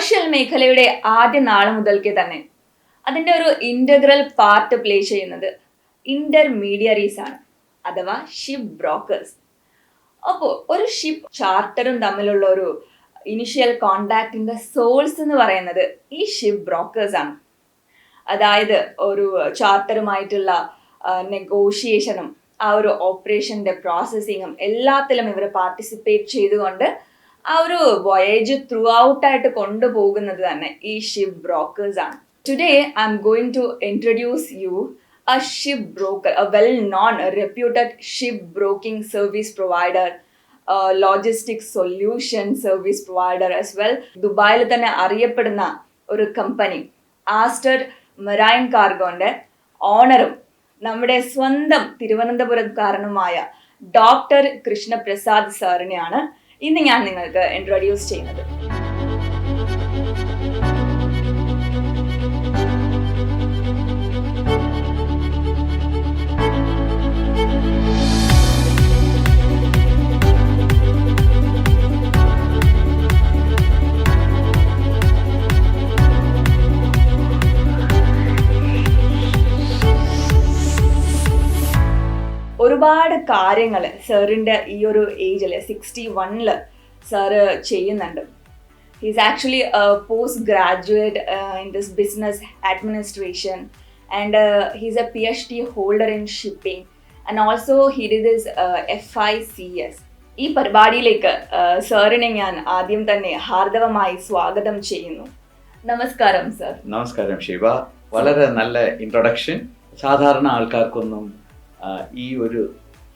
Commercial മേഖലയുടെ ആദ്യ നാള് മുതൽക്കേ തന്നെ അതിൻ്റെ ഒരു ഇൻ്റഗ്രൽ പാർട്ട് പ്ലേ ചെയ്യുന്നത് ഇന്റർമീഡിയറീസ് ആണ്, അഥവാ ഷിപ്പ് ബ്രോക്കേഴ്സ്. അപ്പോൾ ഒരു ഷിപ്പ് ചാർട്ടറും തമ്മിലുള്ള ഒരു ഇനിഷ്യൽ കോണ്ടാക്റ്റിൻ്റെ സോഴ്സ് എന്ന് പറയുന്നത് ഈ ഷിപ്പ് ബ്രോക്കേഴ്സ് ആണ്. അതായത് ഒരു ചാർട്ടറുമായിട്ടുള്ള നെഗോഷിയേഷനും ആ ഒരു ഓപ്പറേഷൻ്റെ പ്രോസസ്സിങ്ങും എല്ലാത്തിലും ഇവർ പാർട്ടിസിപ്പേറ്റ് ചെയ്തുകൊണ്ട് ആ ഒരു വോയേജ് ത്രൂ ഔട്ടായിട്ട് കൊണ്ടുപോകുന്നത് തന്നെ ഈ ഷിപ്പ് ബ്രോക്കേഴ്സ് ആണ്. Today I'm going to introduce you a ship broker, a well-known, reputed shipbroking service provider, logistics solution service provider as well. ദുബായിൽ തന്നെ അറിയപ്പെടുന്ന ഒരു കമ്പനി ആസ്റ്റർ മെറൈൻ കാർഗോന്റെ ഓണറും നമ്മുടെ സ്വന്തം തിരുവനന്തപുരക്കാരനുമായ ഡോക്ടർ കൃഷ്ണപ്രസാദ് സാറിനെയാണ് ഇന്ന് ഞാൻ നിങ്ങൾക്ക് ഇൻട്രൊഡ്യൂസ് ചെയ്യുന്നത്. ഒരുപാട് കാര്യങ്ങൾ സാറിൻ്റെ ഈ ഒരു ഏജിൽ 61 സാറ് ചെയ്യുന്നുണ്ട്. He's actually post graduate in this business administration and he's A PhD holder in shipping and also he did his FICS. ഈ പരിപാടിയിലേക്ക് സാറിനെ ഞാൻ ആദ്യം തന്നെ ഹാർദവമായി സ്വാഗതം ചെയ്യുന്നു. നമസ്കാരം സർ. നമസ്കാരം ശിവ. വളരെ നല്ല ഇൻട്രൊഡക്ഷൻ. സാധാരണ ആൾക്കാർക്കൊന്നും ഈ ഒരു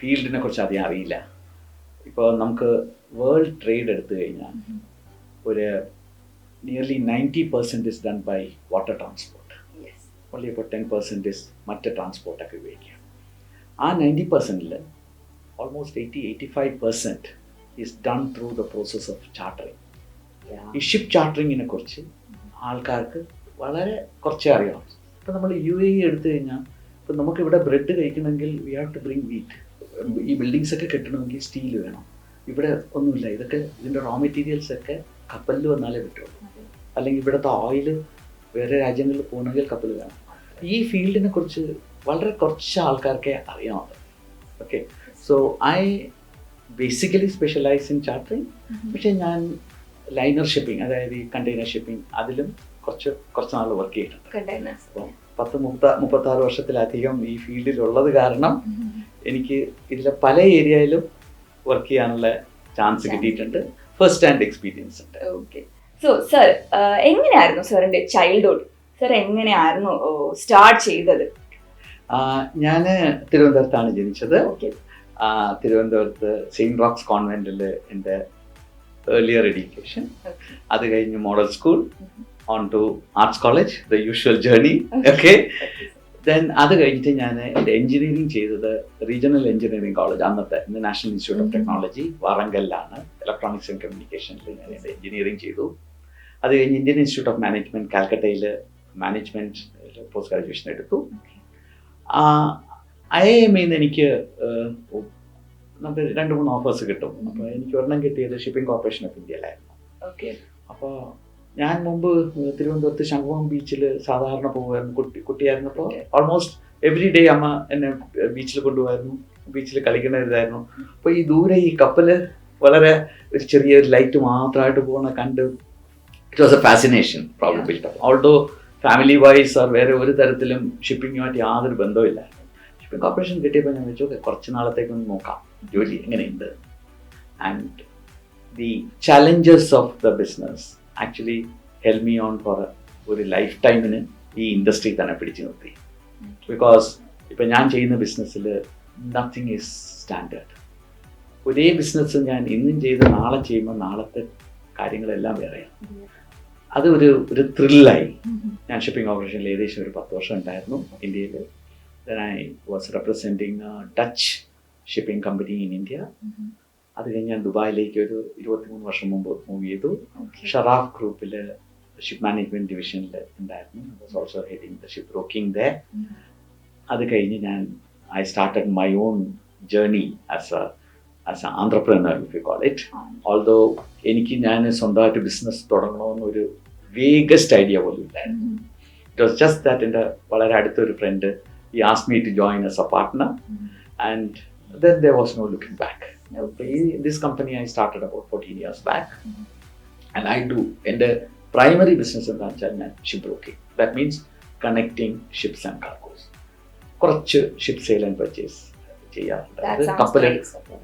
ഫീൽഡിനെ കുറിച്ച് അധികം അറിയില്ല. ഇപ്പോൾ നമുക്ക് വേൾഡ് ട്രേഡ് എടുത്തു കഴിഞ്ഞാൽ ഒരു nearly 90% is done by water transport. Only ഇപ്പോൾ 10% മറ്റ് ട്രാൻസ്പോർട്ടൊക്കെ ഉപയോഗിക്കുക. ആ 90%-ൽ almost 80-85% is done through the process of chartering. ഈ ഷിപ്പ് ചാർട്ടറിങ്ങിനെ കുറിച്ച് ആൾക്കാർക്ക് വളരെ കുറച്ചേ അറിയാം. ഇപ്പോൾ നമ്മൾ UAE എടുത്തു കഴിഞ്ഞാൽ ഇപ്പം നമുക്കിവിടെ ബ്രെഡ് കഴിക്കണമെങ്കിൽ we have to bring wheat. ഈ ബിൽഡിങ്സൊക്കെ കെട്ടണമെങ്കിൽ സ്റ്റീൽ വേണം. ഇവിടെ ഒന്നുമില്ല. ഇതിൻ്റെ റോ മെറ്റീരിയൽസ് ഒക്കെ കപ്പലിൽ വന്നാലേ പറ്റുള്ളൂ. അല്ലെങ്കിൽ ഇവിടുത്തെ ഓയിൽ വേറെ രാജ്യങ്ങളിൽ പോകണമെങ്കിൽ കപ്പൽ വേണം. ഈ ഫീൽഡിനെ കുറിച്ച് വളരെ കുറച്ച് ആൾക്കാർക്കേ അറിയാവുന്നത്. Okay, so I basically specialise in chartering. പക്ഷേ ഞാൻ ലൈനർ ഷിപ്പിംഗ്, അതായത് ഈ കണ്ടെയ്നർ ഷിപ്പിംഗ്, അതിലും കുറച്ച് നാൾ വർക്ക് ചെയ്തിട്ടുണ്ട്. അപ്പോൾ 36 വർഷത്തിലധികം ഈ ഫീൽഡിലുള്ളത് കാരണം എനിക്ക് ഇതിലെ പല ഏരിയയിലും വർക്ക് ചെയ്യാനുള്ള ചാൻസ് കിട്ടിയിട്ടുണ്ട്. ഫസ്റ്റ് ഹാൻഡ് എക്സ്പീരിയൻസ് ഉണ്ട്. ഓക്കെ, സോ സർ എങ്ങനെയായിരുന്നു സാറിൻ്റെ ചൈൽഡ്ഹുഡ്? സർ എങ്ങനെയായിരുന്നു സ്റ്റാർട്ട് ചെയ്തത്? ഞാൻ തിരുവനന്തപുരത്താണ് ജനിച്ചത്. തിരുവനന്തപുരത്ത് സെയിൻറ്റ് റോക്സ് കോൺവെന്റിൽ എൻ്റെ ഏർലിയർ എഡ്യൂക്കേഷൻ. അത് കഴിഞ്ഞ് model school, on to arts college, the usual journey. Okay, then അത് കഴിഞ്ഞിട്ട് ഞാൻ എൻ്റെ എഞ്ചിനീയറിംഗ് ചെയ്തത് റീജിയണൽ എഞ്ചിനീയറിംഗ് കോളേജ്, അന്നത്തെ നാഷണൽ ഇൻസ്റ്റിറ്റ്യൂട്ട് ഓഫ് ടെക്നോളജി വാറങ്കലിലാണ്. ഇലക്ട്രോണിക്സ് ആൻഡ് കമ്മ്യൂണിക്കേഷനിൽ ഞാൻ എൻ്റെ എഞ്ചിനീയറിംഗ് ചെയ്തു. അത് കഴിഞ്ഞ് ഇന്ത്യൻ ഇൻസ്റ്റിറ്റ്യൂട്ട് ഓഫ് മാനേജ്മെൻറ്റ് കാൽക്കട്ടയിൽ മാനേജ്മെൻറ്റ് പോസ്റ്റ് ഗ്രാജുവേഷൻ എടുത്തു. IIMയിൽ നിന്ന് എനിക്ക് നമുക്ക് 2-3 ഓഫേഴ്സ് കിട്ടും. അപ്പോൾ എനിക്ക് ഒരെണ്ണം കിട്ടിയത് ഷിപ്പിംഗ് കോർപ്പറേഷൻ ഓഫ് ഇന്ത്യയിലായിരുന്നു. ഓക്കെ, അപ്പോൾ ഞാൻ മുമ്പ് തിരുവനന്തപുരത്ത് ശംഖുമുഖം ബീച്ചിൽ സാധാരണ പോകുമായിരുന്നു. കുട്ടിയായിരുന്നപ്പോൾ ഓൾമോസ്റ്റ് എവറി ഡേ അമ്മ എന്നെ ബീച്ചിൽ കൊണ്ടുപോകായിരുന്നു. ബീച്ചിൽ കളിക്കണതായിരുന്നു. അപ്പോൾ ഈ ദൂരെ ഈ കപ്പൽ വളരെ ഒരു ചെറിയൊരു ലൈറ്റ് മാത്രമായിട്ട് പോകുന്ന കണ്ട് it was a fascination problem built up. Although family wise or വേറെ ഒരു തരത്തിലും ഷിപ്പിങ്ങുമായിട്ട് യാതൊരു ബന്ധമില്ലായിരുന്നു. ഷിപ്പിംഗ് കോർപ്പറേഷൻ കിട്ടിയപ്പോൾ ഞാൻ വെച്ചു കുറച്ച് നാളത്തേക്കൊന്ന് നോക്കാം ജോലി എങ്ങനെയുണ്ട്. And the challenges of the business actually help me on for ഒരു ലൈഫ് ടൈമിന് ഈ ഇൻഡസ്ട്രി തന്നെ പിടിച്ചു നിർത്തി. ബിക്കോസ് ഇപ്പം ഞാൻ ചെയ്യുന്ന ബിസിനസ്സിൽ നത്തിങ് ഈസ് സ്റ്റാൻഡേർഡ്. ഒരേ ബിസിനസ് ഞാൻ ഇന്നും ചെയ്ത് നാളെ ചെയ്യുമ്പോൾ നാളത്തെ കാര്യങ്ങളെല്ലാം വേറെയാണ്. അത് ഒരു ത്രില്ലായി. ഞാൻ ഷിപ്പിംഗ് ഓപ്പറേഷനിൽ ഏകദേശം ഒരു 10 വർഷം ഉണ്ടായിരുന്നു ഇന്ത്യയിൽ. Then I was representing Dutch shipping company in India. അത് കഴിഞ്ഞ് ഞാൻ ദുബായിലേക്ക് ഒരു 23 വർഷം മുമ്പ് മൂവ് ചെയ്തു. ഷറാഫ് ഗ്രൂപ്പിൽ ഷിപ്പ് മാനേജ്മെൻറ്റ് ഡിവിഷനിൽ ഉണ്ടായിരുന്നു. I was also heading the ship broking there. അത് കഴിഞ്ഞ് I started my own journey as a entrepreneur, if you call it. Although ഞാൻ സ്വന്തമായിട്ട് ബിസിനസ് തുടങ്ങണമെന്നൊരു വേഗസ്റ്റ് ഐഡിയ പോലും ഇല്ലായിരുന്നു. ഇറ്റ് വാസ് ജസ്റ്റ് ദാറ്റ് എൻ്റെ വളരെ അടുത്തൊരു front he asked me to join as a partner, and then there was no looking back. This company I started about 14 years back, and I do in the primary business in Darshana shipbroking. That means connecting ships and cargoes. കുറച്ച് ship sale and purchase ചെയ്യാറുണ്ട്, കപ്പൽ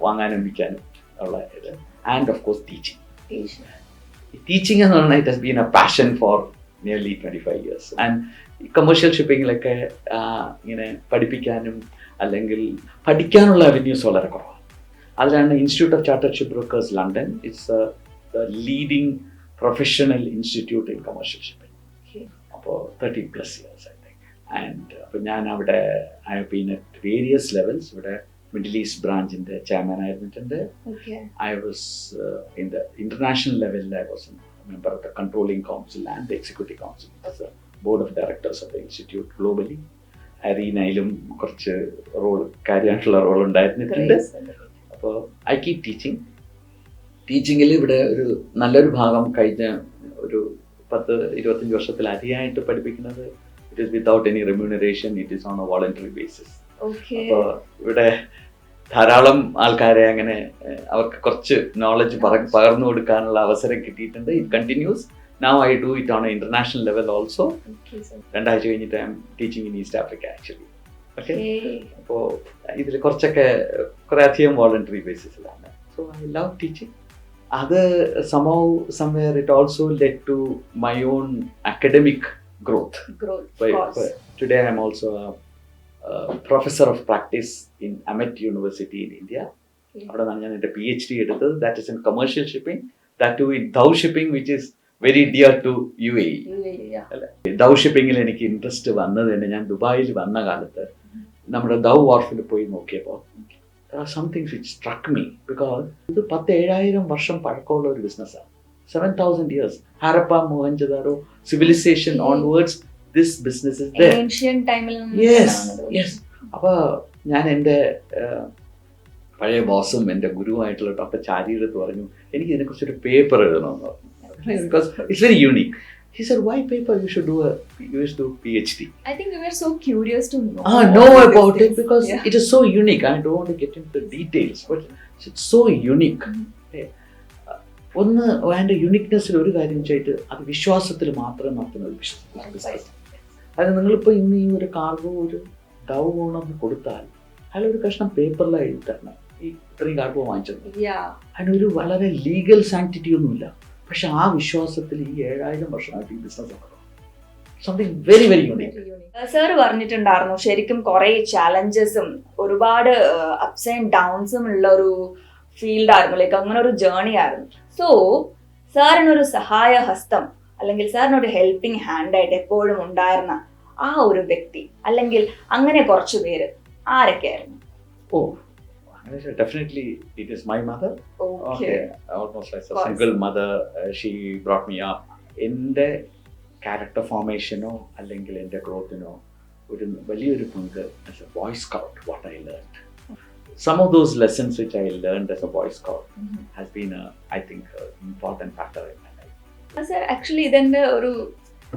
വാങ്ങാനും വിൽക്കാനും ഉള്ള ഇത്. And of course teaching എന്ന് പറഞ്ഞാൽ it has been a passion for nearly 25 years. And commercial ഷിപ്പിങ്ങിലൊക്കെ ഇങ്ങനെ പഠിപ്പിക്കാനും അല്ലെങ്കിൽ പഠിക്കാനുള്ള അവന്യൂസ് വളരെ കുറവാണ്. അതിലാണ് institute of chartered ship brokers London. It's the leading professional institute in commercial shipping. അപ്പോൾ 30+ years I think. ആൻഡ് അപ്പോൾ ഞാൻ അവിടെ I have been at various levels. ഇവിടെ മിഡിൽ ഈസ്റ്റ് ബ്രാഞ്ചിൻ്റെ ചെയർമാൻ ആയിരുന്നിട്ടുണ്ട്. I was in the international level, I was a member of the controlling council and the executive council as a board of directors of the institute globally. അരീനയിലും കുറച്ച് കാര്യമായിട്ടുള്ള role ഉണ്ടായിരുന്നിട്ടുണ്ട്. അപ്പോൾ I keep ടീച്ചിങ്ങിൽ ഇവിടെ ഒരു നല്ലൊരു ഭാഗം കഴിഞ്ഞ ഒരു 10-25 വർഷത്തിലധികമായിട്ട് പഠിപ്പിക്കുന്നത് it is without any remuneration, it is on A voluntary basis. അപ്പോൾ ഇവിടെ ധാരാളം ആൾക്കാരെ അങ്ങനെ അവർക്ക് കുറച്ച് നോളജ് പകർന്നു കൊടുക്കാനുള്ള അവസരം കിട്ടിയിട്ടുണ്ട്. It continuous. Now I do it on an international level also. രണ്ടാഴ്ച കഴിഞ്ഞിട്ട് I'm teaching in East Africa actually. Okay, അപ്പോൾ ഇതിൽ കുറച്ചൊക്കെ കുറേ അധികം വോളണ്ടറി ബേസിസിലാണ്. So I love teaching. അത് somewhere it also led to my own academic growth. Today I am also a professor of practice in Amet University in India. അവിടെ നിന്നാണ് ഞാൻ എൻ്റെ PhD എടുത്തത്. That is in commercial shipping, that too in dhow shipping, which is very dear to UAE. അല്ലെ, dhow ഷിപ്പിങ്ങിൽ എനിക്ക് interest വന്നത് തന്നെ ഞാൻ ദുബായിൽ വന്ന കാലത്ത് നമ്മുടെ ദൗ വാർഫിൽ പോയി നോക്കിയപ്പോൾ something which struck me. Because ഇത് 10,000-7,000 വർഷം പഴക്കമുള്ള ഒരു ബിസിനസ്സാണ്. 7,000 years. Harappa, Mohenjodaro civilisation onwards this business is there. Yes. അപ്പോൾ ഞാൻ എൻ്റെ പഴയ ബോസും എൻ്റെ ഗുരുവായിട്ടുള്ള ഡോക്ടർ ചാരിയുടെ അടുത്ത് പറഞ്ഞു, എനിക്ക് ഇതിനെക്കുറിച്ചൊരു പേപ്പർ എഴുതണമെന്ന് പറഞ്ഞു. Because it's very unique. He said, why paper? You should do PhD. I think we were so curious to know about it because it is so unique. I don't want to get into the details, but it's so unique. ഒന്ന് അതിൻ്റെ യുണീക്നെസ്സിൽ ഒരു കാര്യം ചെയ്തിട്ട് അത് വിശ്വാസത്തിൽ മാത്രം നടത്തുന്ന ഒരു ബിസിനസ്. അത് നിങ്ങളിപ്പോൾ ഇന്ന് ഈ ഒരു കാർഗോ ഒരു ഡൗ ഓണറിന് കൊടുത്താൽ അയാൾ ഒരു കഷ്ണം പേപ്പറിലാണ് എഴുതി തരണം ഈ ഇത്രയും കാർഗോ വാങ്ങിച്ചത്. അതിനൊരു വളരെ ലീഗൽ സാങ്ക്ടിറ്റി ഒന്നുമില്ല. പക്ഷെ ആ വിശ്വാസത്തിൽ ഈ 7,000 വർഷമായിട്ട് ഈ business something very very unique. Sir പറഞ്ഞിട്ടുണ്ടായിരുന്നു ശരിക്കും കുറെ ചാലഞ്ചസും ഒരുപാട് അപ്സ് ആൻഡ് ഡൗൺസും ഉള്ള ഒരു ഫീൽഡ് ആയിരുന്നു, ലൈക്ക് അങ്ങനെ ഒരു ജേർണി ആയിരുന്നു. സോ സാറിനൊരു സഹായ ഹസ്തം അല്ലെങ്കിൽ സാറിനൊരു ഹെൽപ്പിംഗ് ഹാൻഡ് ആയിട്ട് എപ്പോഴും ഉണ്ടായിരുന്ന ആ ഒരു വ്യക്തി അല്ലെങ്കിൽ അങ്ങനെ കുറച്ചു പേര് ആരൊക്കെയായിരുന്നു? Definitely it is my mother. Okay. Almost like a single mother. She brought me up. എൻ്റെ ക്യാരക്ടർ ഫോർമേഷനോ അല്ലെങ്കിൽ എൻ്റെ ഗ്രോത്തിനോ ഒരു വലിയൊരു പങ്ക് as A boy scout what I learned. Some of those lessons which I learned as a boy scout has been I think important factor in my life. Sir, actually ഇതെൻ്റെ ഒരു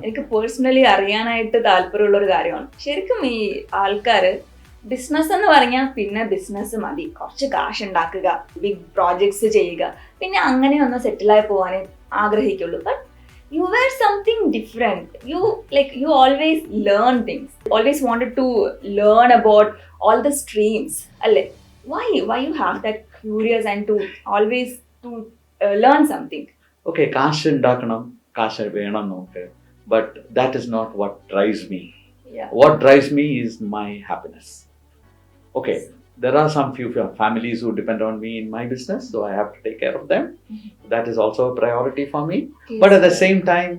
എനിക്ക് personally അറിയാനായിട്ട് താല്പര്യമുള്ള ഒരു കാര്യമാണ്. ശരിക്കും ഈ ആൾക്കാർ ബിസിനസ് എന്ന് പറഞ്ഞാൽ പിന്നെ ബിസിനസ് മതി, കുറച്ച് കാശ് ഉണ്ടാക്കുക, ബിഗ് പ്രോജക്ട്സ് ചെയ്യുക, പിന്നെ അങ്ങനെ ഒന്ന് സെറ്റിലായി പോകാനേ ആഗ്രഹിക്കുള്ളൂ. But you were something different. You always learn things. Always wanted to learn about all the streams. Alle, why you have that curious and to always to learn something? Okay, cash ഉണ്ടാക്കണം, cash വേണം നമുക്ക്. But that is not what drives me. What drives me is my happiness. Okay, there are some few families who depend on me in my business, so I have to take care of them. That is also a priority for me. But at the same time,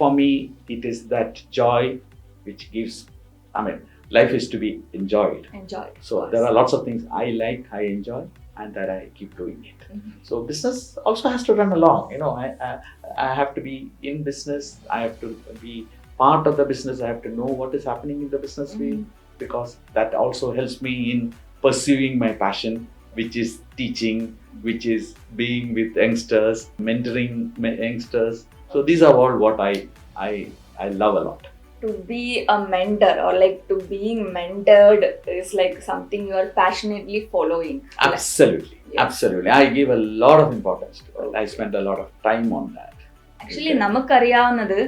for me, it is that joy which gives, life is to be enjoyed. So there are lots of things I like, I enjoy, and that I keep doing it. So business also has to run along. I have to be in business. I have to be part of the business. I have to know what is happening in the business field. Because that also helps me in pursuing my passion, which is teaching, which is being with youngsters, mentoring youngsters. So these are all what I love a lot. To be a mentor or like to being mentored is like something you are passionately following. Absolutely. Yes. Absolutely. I give a lot of importance to it. I spend a lot of time on that. Actually നമുക്കറിയാവുന്നത്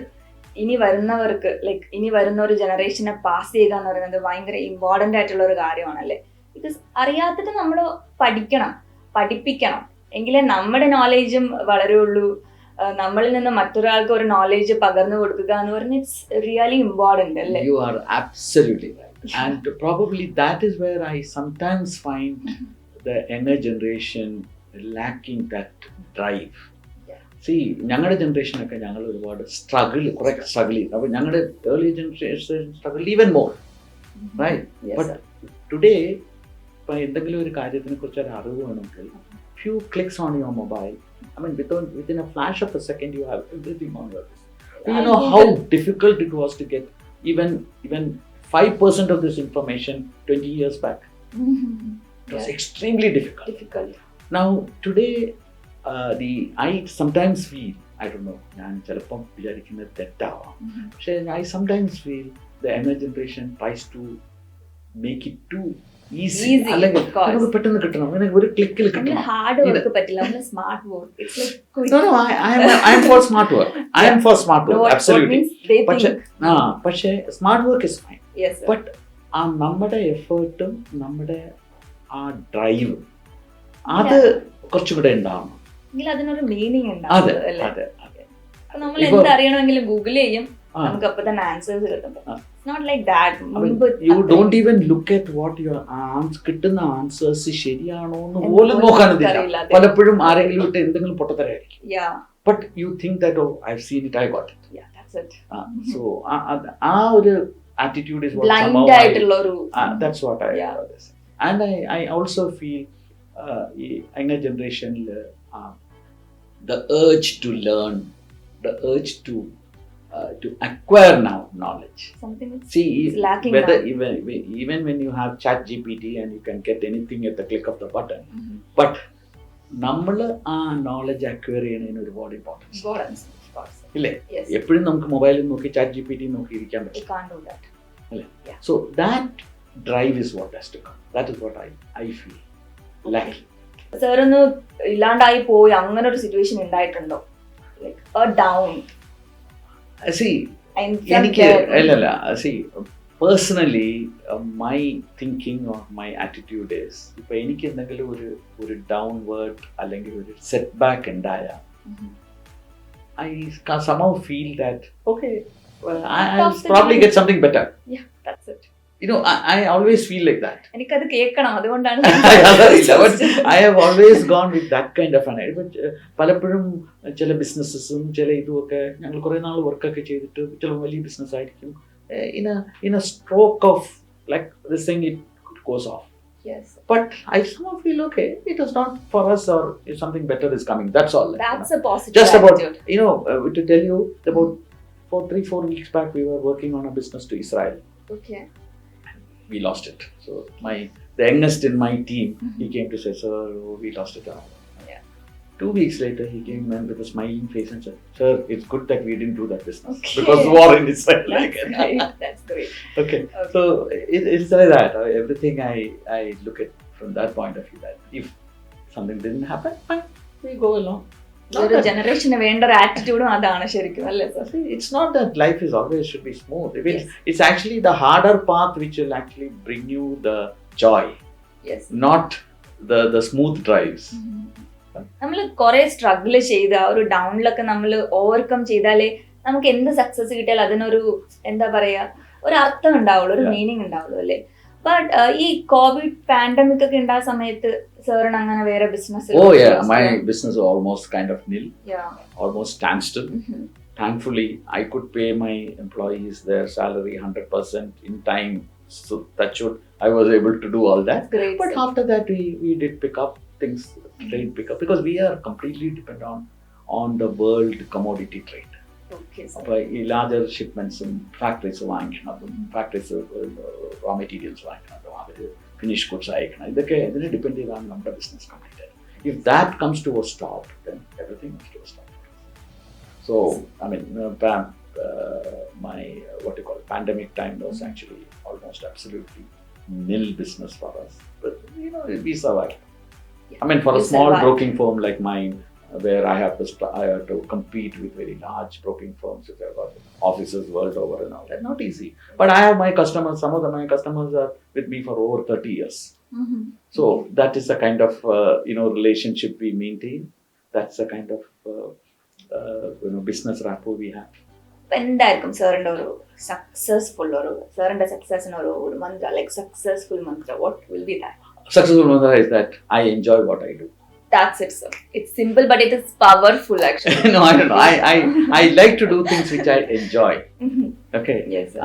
ഇനി വരുന്നവർക്ക് like ഇനി വരുന്ന ഒരു ജനറേഷനെ pass ചെയ്യുക എന്ന് പറയുന്നത് ഭയങ്കര ഇമ്പോർട്ടൻ്റ് ആയിട്ടുള്ള ഒരു കാര്യമാണല്ലേ. ബിക്കോസ് അറിയാത്തത് നമ്മൾ പഠിപ്പിക്കണം എങ്കിലേ നമ്മുടെ നോളേജും വളരുള്ളൂ. നമ്മളിൽ നിന്ന് മറ്റൊരാൾക്ക് ഒരു നോളേജ് പകർന്നു കൊടുക്കുക എന്ന് പറഞ്ഞാൽ ഇറ്റ്സ് റിയലി ഇമ്പോർട്ടൻ്റ് അല്ലേ. You are absolutely right. And probably that is where I sometimes find the younger generation lacking that drive. See, ഞങ്ങളുടെ ജനറേഷനൊക്കെ ഞങ്ങൾ ഒരുപാട് കുറെ സ്ട്രഗിൾ ചെയ്തു. അപ്പോൾ ഞങ്ങളുടെ early generation struggle even more, right? But today ഇപ്പം എന്തെങ്കിലും ഒരു കാര്യത്തിനെ കുറിച്ച് ഒരു അറിവ് വേണമെങ്കിൽ few clicks on your mobile, I mean within a flash of a second you have everything on your list. Do you know how difficult it was to get even 5% of this information 20 years back? It was extremely difficult. Now today I sometimes feel, I don't know, ഞാൻ ചിലപ്പം വിചാരിക്കുന്നത് തെറ്റാവാം, പക്ഷേ I sometimes feel the younger generation tries to make it too easy. അല്ലെങ്കിൽ നമുക്ക് പെട്ടെന്ന് കിട്ടണം, ഒരു ക്ലിക്കിൽ കിട്ടണം. ഹാർഡ് വർക്ക് പറ്റില്ല, smart work. It's like No, I am for smart work. I am for smart work, absolutely. പക്ഷേ smart work is fine. Yes, sir. But നമ്മുടെ എഫേർട്ടും നമ്മുടെ ആ ഡ്രൈവും അത് കുറച്ചും കൂടെ ഉണ്ടാവണം. അതിനൊരു മീനിങ് ഉണ്ടാവും. അതെ. നമ്മൾ എന്തറിയണമെങ്കിലും ഗൂഗിൾ ചെയ്യും, നമുക്ക് അപ്പൊ തന്നെ ആൻസേഴ്സ് കിട്ടും. Not like that. You don't even look at what your കിട്ടുന്ന ആൻസേഴ്സ് ശരിയാണോ എന്ന് പോലും നോക്കാനില്ല. പലപ്പോഴും ആരെങ്കിലും ഇട്ട് എന്തെങ്കിലും പൊട്ടത്തരായിരിക്കും. But you think that, oh, I've seen it, I got it. Yeah, that's it. So ആ ഒരു attitude is what blind ആയിട്ടുള്ള ഒരു that's what I and I also feel younger generation the urge to learn, the urge to acquire now knowledge. Something See, is lacking whether now. even when you have ChatGPT and you can get anything at the click of the button, but നമ്മൾ ആ knowledge acquire ചെയ്യുന്നതിന് ഒരുപാട് importance ഇല്ലേ? എപ്പോഴും നമുക്ക് മൊബൈലിൽ നോക്കി ChatGPT നോക്കി ഇരിക്കാൻ പറ്റില്ല അല്ലേ? So that drive is what has to come. That is what I feel like. Sir ഒന്ന് ഇല്ലാണ്ടായി പോയി അങ്ങനെ ഒരു സിറ്റുവേഷൻ ഉണ്ടായിട്ടുണ്ടോ? Like a down. See, എനിക്ക് അല്ലല്ല, see, personally my thinking or my attitude is, ഇപ്പൊ എനിക്ക് എന്തെങ്കിലും ഒരു ഡൗൺവേർഡ് അല്ലെങ്കിൽ ഒരു സെറ്റ് ബാക്ക് ഉണ്ടായ I somehow feel that okay, I'll probably get something better. Yeah, that's it. You know, I always feel like that. എനിക്കത് കേൾക്കണം, അതുകൊണ്ടാണ്. I have always gone with that kind of an idea. പലപ്പോഴും ചില ബിസിനസ്സും ചില ഇതുമൊക്കെ ഞങ്ങൾ കുറേ നാൾ വർക്കൊക്കെ ചെയ്തിട്ട് ചില വലിയ ബിസിനസ് ആയിരിക്കും, in a stroke of like this thing it goes off. Yes. But I somehow feel okay, it is not for us, or if something better is coming, that's all. That's a positive just attitude. About to tell you about 3-4 weeks back we were working on a business to Israel. Okay. We lost it. So the youngest in my team, he came to say, sir, we lost it. Yeah. 2 weeks later, he came in with a smiling face and said, sir, it's good that we didn't do that business. Okay. Because war in Israel. That's great. Okay. So it's like that. Everything I look at from that point of view, that if something didn't happen, fine, we go along. ഒരു ജനറേഷന് വേണ്ട ഒരു ആറ്റിറ്റ്യൂഡും അതാണ് ശരിക്കും, അല്ലേ sir? It's not that life is always should be smooth. It's actually the harder path which will actually bring you the joy. Yes. Not the smooth drives. നമ്മൾ കുറെ struggle ചെയ്ത് ആ ഒരു ഡൗണിലൊക്കെ നമ്മൾ ഓവർകം ചെയ്താലേ നമുക്ക് എന്ത് സക്സസ് കിട്ടിയാൽ അതിനൊരു എന്താ പറയാ, ഒരു അർത്ഥം ഉണ്ടാവുള്ളൂ, ഒരു മീനിങ് ഉണ്ടാവുള്ളൂ, അല്ലേ? ബട്ട് ഈ കോവിഡ് പാൻഡമിക് ഒക്കെ ഉണ്ടായ സമയത്ത് സാറിന് അങ്ങനെ വേറെ business? Oh yeah, my business was almost kind of nil. Yeah. Almost standstill. Thankfully, I could pay my employees their salary 100% in time. So I was able to do all that. Great. But after that, we did pick up things, trade pick up, because we are completely dependent on the world commodity trade. Okay. അപ്പോൾ ഈ larger ഷിപ്മെന്റ്സും factories വാങ്ങിക്കണതും factories raw materials വാങ്ങിക്കണതും അവർ finish goods അയക്കണം, ഇതൊക്കെ ഇതിനെ depend ചെയ്താണ് നമ്മുടെ business complete. If that comes to a stop, then everything comes to a stop. So, I mean, my what you call pandemic time was actually almost absolutely nil business for us. But we survived. I mean, for a You small survived. broking firm like mine, where I have to compete with very large broking firms, which have got offices world over and all that, not easy. But I have my customers. Some of my customers are with me for over 30 years. Mm-hmm. So that is the kind of relationship we maintain. That's the kind of business rapport we have. എന്തായിരിക്കും സാറിന്റെ ഒരു successful ഒരു സാറിന്റെ സക്സസിന് ഒരു mantra like successful mantra what will be that Successful mantra is that I enjoy what I do. That's it, sir. It's simple, but it is powerful, actually. No, I don't know. I like to do things which I enjoy. Okay. Yes, sir.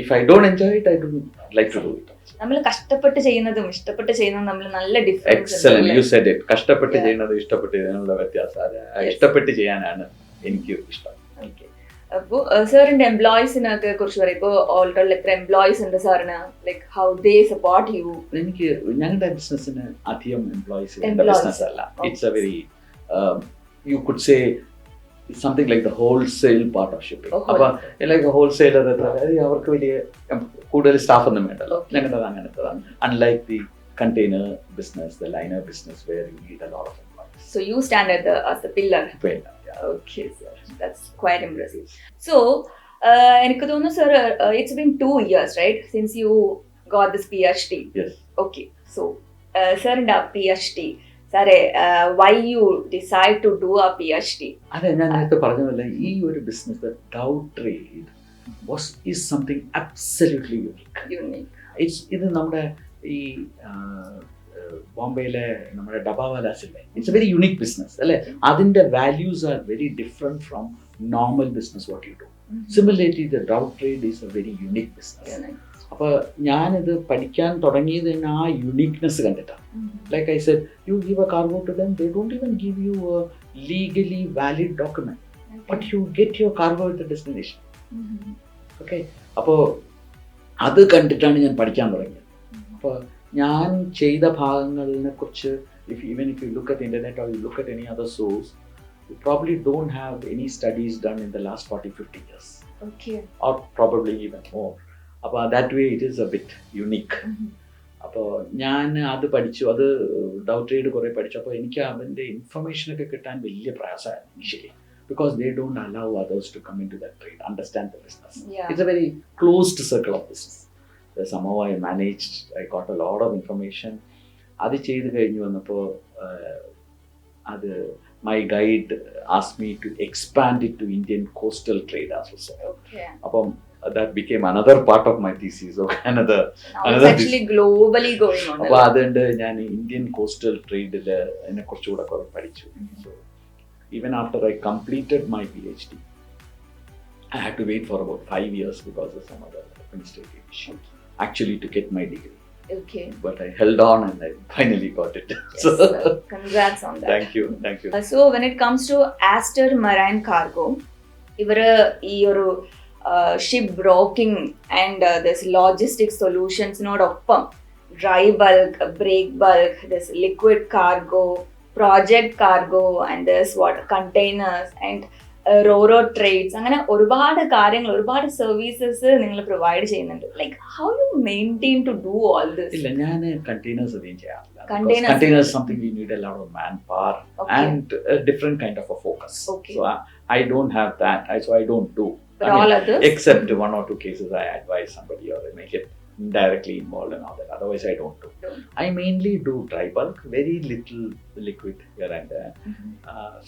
If I don't enjoy it, I don't like to do it. നമ്മൾ കഷ്ടപ്പെട്ട് ചെയ്യുന്നതും ഇഷ്ടപ്പെട്ട് ചെയ്യുന്നതും തമ്മിൽ നല്ല difference Excellent. You said it. കഷ്ടപ്പെട്ട് ചെയ്യുന്നത് ഇഷ്ടപ്പെട്ട് ചെയ്യുന്നതിനുള്ള വ്യത്യാസം. ഇഷ്ടപ്പെട്ട് ചെയ്യാനാണ് എനിക്ക് ഇഷ്ടം. ഓക്കെ. അപ്പോൾ സാറിന്റെ എംപ്ലോയീസിനൊക്കെ കുറിച്ച് പറയും. ഇപ്പോൾ ഓൾറെഡി എത്ര എംപ്ലോയീസ് ഉണ്ട് സാറിന്, like how they support you? എനിക്ക് ഞങ്ങളുടെ ബിസിനസ്സിന് അധികം എംപ്ലോയീസ് ബിസിനസ് അല്ല. It's a very you could say something like the wholesale part of shipping. അപ്പൊ ലൈക്ക് ഹോൾസെയിലർ അവർക്ക് വലിയ കൂടുതൽ സ്റ്റാഫ് ഒന്നും വേണ്ടല്ലോ. ഞങ്ങളുടെ അങ്ങനത്തതാണ്. Unlike the container business, the liner business, where you need a lot of employees. So you stand as the pillar. Okay, sir. That's quite impressive. So, എനിക്ക് തോന്നുന്നു, sir, it's been 2 years, right, since you got this PhD. Yes. Okay. So, sir, in the PhD, sir, why you decide to do a PhD? അതെ, ഞാൻ നേരത്തെ പറഞ്ഞതല്ല, ഈ ഒരു business dhow trade is something absolutely unique. ഇത് നമ്മുടെ ഈ ബോംബെയിലെ നമ്മുടെ ഡബാവാലാസില്ലേ, it's a very unique business അല്ലേ. അതിൻ്റെ values are very different from normal business what you do. Similarly the dhow trade is a very unique business. അപ്പോൾ ഞാനിത് പഠിക്കാൻ തുടങ്ങിയത് തന്നെ ആ യുണീക്നെസ് കണ്ടിട്ടാണ്. Like I said, you give a cargo to them, they don't even give you a legally valid document, but you get your cargo with the destination. Okay. അപ്പോൾ അത് കണ്ടിട്ടാണ് ഞാൻ പഠിക്കാൻ തുടങ്ങിയത്. അപ്പോൾ ഞാൻ ചെയ്ത ഭാഗങ്ങളിനെ കുറിച്ച് even if you look at internet or you look at any other source, you probably don't have any studies done in the last 40-50 years. Okay. Or probably even more. അപ്പോൾ that way it is a bit unique. അപ്പോൾ ഞാൻ അത് പഠിച്ചു, അത് doubt trade കുറേ പഠിച്ചു. അപ്പോൾ എനിക്ക് അതിൻ്റെ ഇൻഫർമേഷനൊക്കെ കിട്ടാൻ വലിയ പ്രയാസമായിരുന്നു initially, because they don't allow others to come into that trade, understand the business. Yeah. It's a very closed circle of business. Somehow I managed, I got a lot of information. അത് ചെയ്ത് കഴിഞ്ഞ് വന്നപ്പോൾ അത് my guide asked me to expand it to Indian coastal trade as well. Okay. അപ്പം that became another part of my thesis. Okay, now it's actually globally going on. അപ്പോൾ അതുകൊണ്ട് ഞാൻ Indian coastal ട്രേഡിൽ എന്നെ കുറച്ചുകൂടെ കുറെ പഠിച്ചു. So even after I completed my PhD, I had to wait for about 5 years because of some other administrative issue. Actually, to get my degree. Okay. But I held on and I finally got it. Yes, sir. Congrats on that. Thank you. So when it comes to Aster Marine Cargo, ഇവര് ഈ ഒരു ship broking and this logistic സൊല്യൂഷൻസിനോടൊപ്പം dry bulk, break bulk, this liquid cargo, project cargo and this containers and roro trades, അങ്ങനെ ഒരുപാട് കാര്യങ്ങൾ, ഒരുപാട് services നിങ്ങൾ provide ചെയ്യുന്നുണ്ട്. Like how you maintain to do all this? ഇല്ല, ഞാൻ കണ്ടെയ്നേഴ്സ് അധികം ചെയ്യാറില്ല. Containers something we need a lot of manpower. Okay. And a different kind of a focus. Okay. So I don't have that, so I don't do. But all others? Except 1 or 2 cases I advise somebody or I make it directly involved and all that. Otherwise I don't do. I mainly do dry bulk, very little liquid here and there.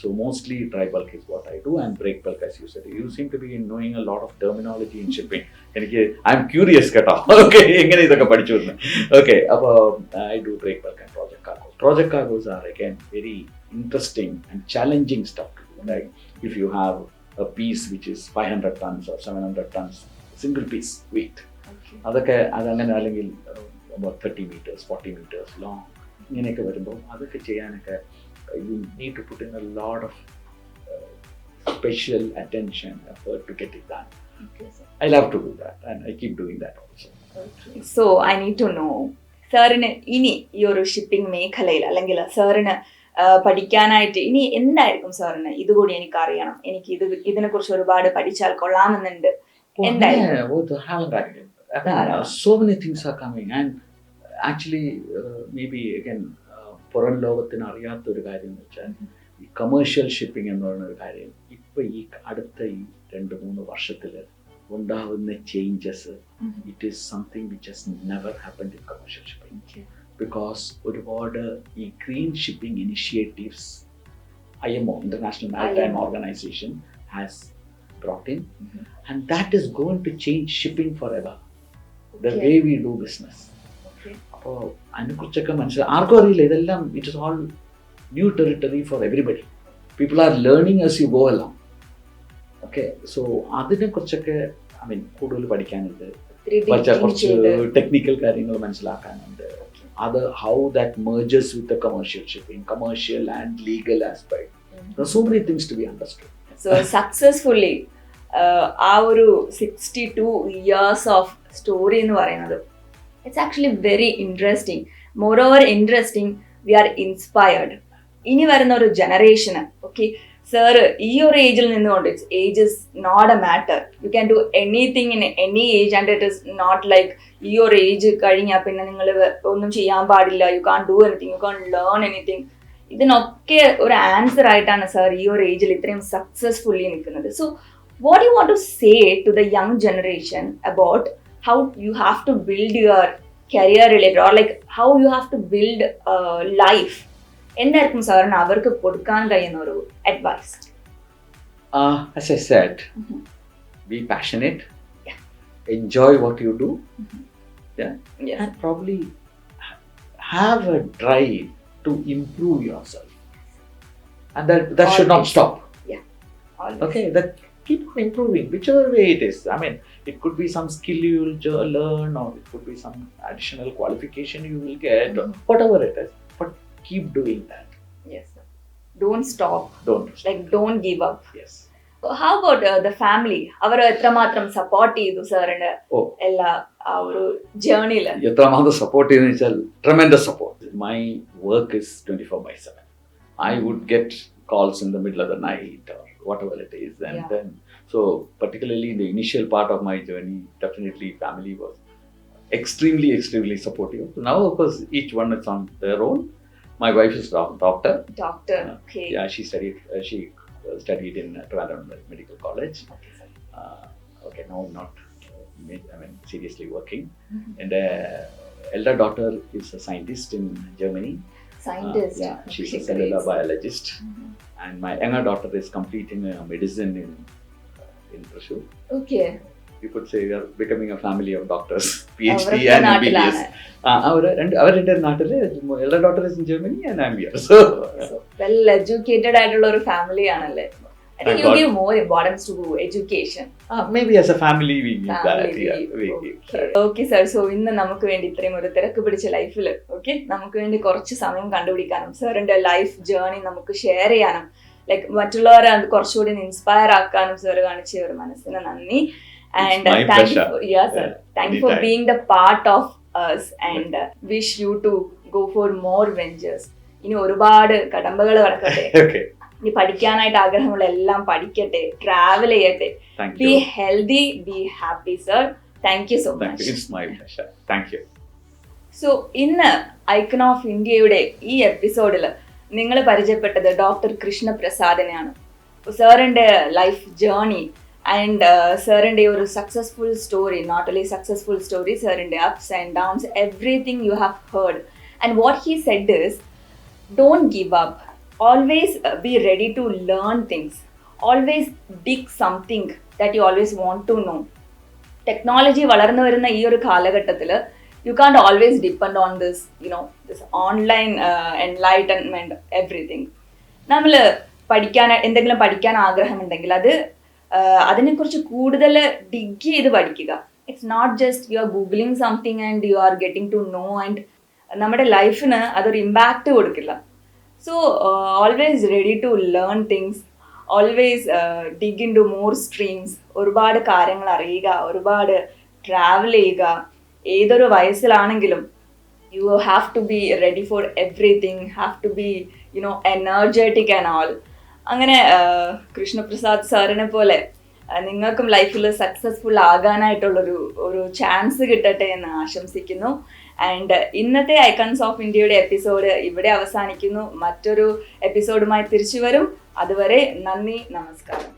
So mostly dry bulk is what I do, and break bulk, as you said. You seem to be knowing a lot of terminology in shipping. I'm curious keta. Okay, engane idokka padichu vannu. Okay, appo I do break bulk and project cargos. Project cargos are again very interesting and challenging stuff to do. Like if you have a piece which is 500 tons or 700 tons, single piece weight. അതൊക്കെ അതങ്ങനെ അല്ലെങ്കിൽ 30 meters 40 meters long ഇങ്ങനെയൊക്കെ വരുമ്പോൾ അതൊക്കെ ചെയ്യാനൊക്കെ you need to put in a lot of special attention effort to get it done. Okay, sir. I love to do that and I keep doing that also. Okay. So I need to know, സാറിന് ഇനി ഈ ഒരു shipping മേഖലയിൽ അല്ലെങ്കിൽ സാറിന് പഠിക്കാനായിട്ട് ഇനി എന്തായിരിക്കും സാറിന് ഇതുകൂടി എനിക്ക് അറിയണം, എനിക്ക് ഇതിനെ കുറിച്ച് ഒരുപാട് പഠിച്ചാൽ കൊള്ളാമെന്നുണ്ട്, എന്തായിരിക്കും? So many things are coming, and actually maybe again പുറം ലോകത്തിന് അറിയാത്ത ഒരു കാര്യം എന്ന് വെച്ചാൽ ഈ കമേഴ്ഷ്യൽ ഷിപ്പിംഗ് എന്ന് പറയുന്ന ഒരു കാര്യം ഇപ്പൊ ഈ അടുത്ത ഈ 2-3 വർഷത്തിൽ ഉണ്ടാവുന്ന changes, it is something which has never happened in commercial shipping. Because ഒരുപാട് ഈ green shipping initiatives IMO, International Maritime Organization, has brought in, and that is going to change shipping forever, the way we do business. അപ്പോൾ അതിനെക്കുറിച്ചൊക്കെ മനസ്സിലായി ആർക്കും അറിയില്ല, ഇതെല്ലാം it is all new territory four everybody. People are learning as you go along. Okay, so അതിനെക്കുറിച്ചൊക്കെ I mean കൂടുതൽ പഠിക്കാനുണ്ട്, കുറച്ച് ടെക്നിക്കൽ കാര്യങ്ങൾ മനസ്സിലാക്കാനുണ്ട്. അത് how that merges with the commercial shipping, commercial and legal aspect. There are so many things to be understood. So successfully ആ ഒരു 62 years of story എന്ന് പറയുന്നത്, it's actually very interesting. Moreover interesting, we are inspired. ഇനി വരുന്ന ഒരു ജനറേഷന്, okay sir, ഈ ഒരു ഏജിൽ നിന്നുകൊണ്ട് age is not a matter. You can do anything in any age, and it is not like ഈ ഒരു ഏജ് കഴിഞ്ഞാൽ പിന്നെ നിങ്ങൾ ഒന്നും ചെയ്യാൻ പാടില്ല, you can do anything, you can learn anything. ഇതിനൊക്കെ ഒരു ആൻസർ ആയിട്ടാണ് സർ ഈ ഒരു ഏജിൽ ഇത്രയും സക്സസ്ഫുള്ളി നിൽക്കുന്നത്. So what you want to say to the young generation about how you have to build your career related, or like how you have to build life? എന്തായിരിക്കും സാറിന് അവർക്ക് കൊടുക്കാൻ കഴിയുന്ന ഒരു advice? As I said, be passionate, enjoy what you do, and probably have a drive to improve yourself, and that should not stop. Okay, that keep on improving whichever way it is. I mean, it could be some skill you will learn, or it could be some additional qualification you will get, or whatever it is, but keep doing that. Yes sir. Don't stop. Like don't give up. Yes. How about the family? അവർ എത്രമാത്രം support ചെയ്തു സാറിന്റെ എല്ലാ ആ ഒരു ജേർണിയിൽ? എത്രമാത്രം support ചെയ്തെന്ന് വെച്ചാൽ tremendous support. My work is 24/7. I would get calls in the middle of the night or whatever it is, and then so particularly in the initial part of my journey, definitely family was extremely supportive. So now of course each one is on their own. My wife is doctor. Okay. Yeah, she studied in Trivandrum Medical College. Okay, now not seriously working. And elder daughter is a scientist in Germany. Scientist. Yeah, she's a cellular biologist. And my younger daughter is completing medicine in Prashu. Okay. You could say we are becoming a family of doctors, PhD and MBBS. അവരുടെ നാട്ടില് elder daughter is in Germany and I'm here. So well educated ആയിട്ടുള്ള ഒരു family ആണല്ലേ. I think you give more importance to education. Maybe as a family we give that. Yeah, we give that. Okay sir, so ഇന്ന് നമുക്ക് വേണ്ടി ഇത്രയും ഒരു തിരക്ക് പിടിച്ച ലൈഫിൽ നമുക്ക് വേണ്ടി കുറച്ച് സമയം കണ്ടുപിടിക്കാനും സാറിന്റെ ലൈഫ് ജേർണി നമുക്ക് ഷെയർ ചെയ്യാനും ലൈക്ക് മറ്റുള്ളവരെ അത് കുറച്ചുകൂടി ഇൻസ്പയർ ആക്കാനും സാർ കാണിച്ച ഒരു മനസ്സിന് നന്ദി. And thank you for being the part of us, and wish you to go for more ventures. ഇനി ഒരുപാട് കടമ്പകൾ കടക്കട്ടെ. ഇനി പഠിക്കാനായിട്ട് ആഗ്രഹമുള്ള എല്ലാം പഠിക്കട്ടെ, ട്രാവൽ ചെയ്യട്ടെ. Be healthy, be happy sir. Thank you so much. It's my pleasure. Thank you. So ഇന്ന് icon of ഇന്ത്യയുടെ ഈ എപ്പിസോഡിൽ നിങ്ങൾ പരിചയപ്പെട്ടത് ഡോക്ടർ കൃഷ്ണപ്രസാദിനെയാണ്. സാറിന്റെ ലൈഫ് ജേർണി ആൻഡ് സാറിന്റെ ഒരു successful story, not only successful story, സാറിന്റെ ups and downs, everything you have heard. And what he said is don't give up, always be ready to learn things, always dig something that you always want to know. Technology വളർന്നു വരുന്ന ഈ ഒരു കാലഘട്ടത്തിൽ you can't always depend on this, this online enlightenment, everything. നമ്മൾ എന്തെങ്കിലും പഠിക്കാൻ ആഗ്രഹമുണ്ടെങ്കിൽ അതിനെക്കുറിച്ച് കൂടുതൽ ഡിഗ് ചെയ്ത് പഠിക്കുക. It's not just you are googling something and you are getting to know, ആൻഡ് നമ്മുടെ ലൈഫിന് അതൊരു ഇമ്പാക്റ്റ് കൊടുക്കില്ല. So always ready to learn things, always dig in to more streams. ഒരുപാട് കാര്യങ്ങൾ അറിയുക, ഒരുപാട് ട്രാവൽ ചെയ്യുക. ഏതൊരു വയസ്സിലാണെങ്കിലും you have to be ready for everything, have to be, energetic and all. അങ്ങനെ കൃഷ്ണപ്രസാദ് സാറിനെ പോലെ നിങ്ങൾക്കും ലൈഫിൽ സക്സസ്ഫുൾ ആകാനായിട്ടുള്ളൊരു ചാൻസ് കിട്ടട്ടെ എന്ന് ആശംസിക്കുന്നു. ആൻഡ് ഇന്നത്തെ ഐക്കൺസ് ഓഫ് ഇന്ത്യയുടെ എപ്പിസോഡ് ഇവിടെ അവസാനിക്കുന്നു. മറ്റൊരു എപ്പിസോഡുമായി തിരിച്ചു വരും. അതുവരെ നന്ദി, നമസ്കാരം.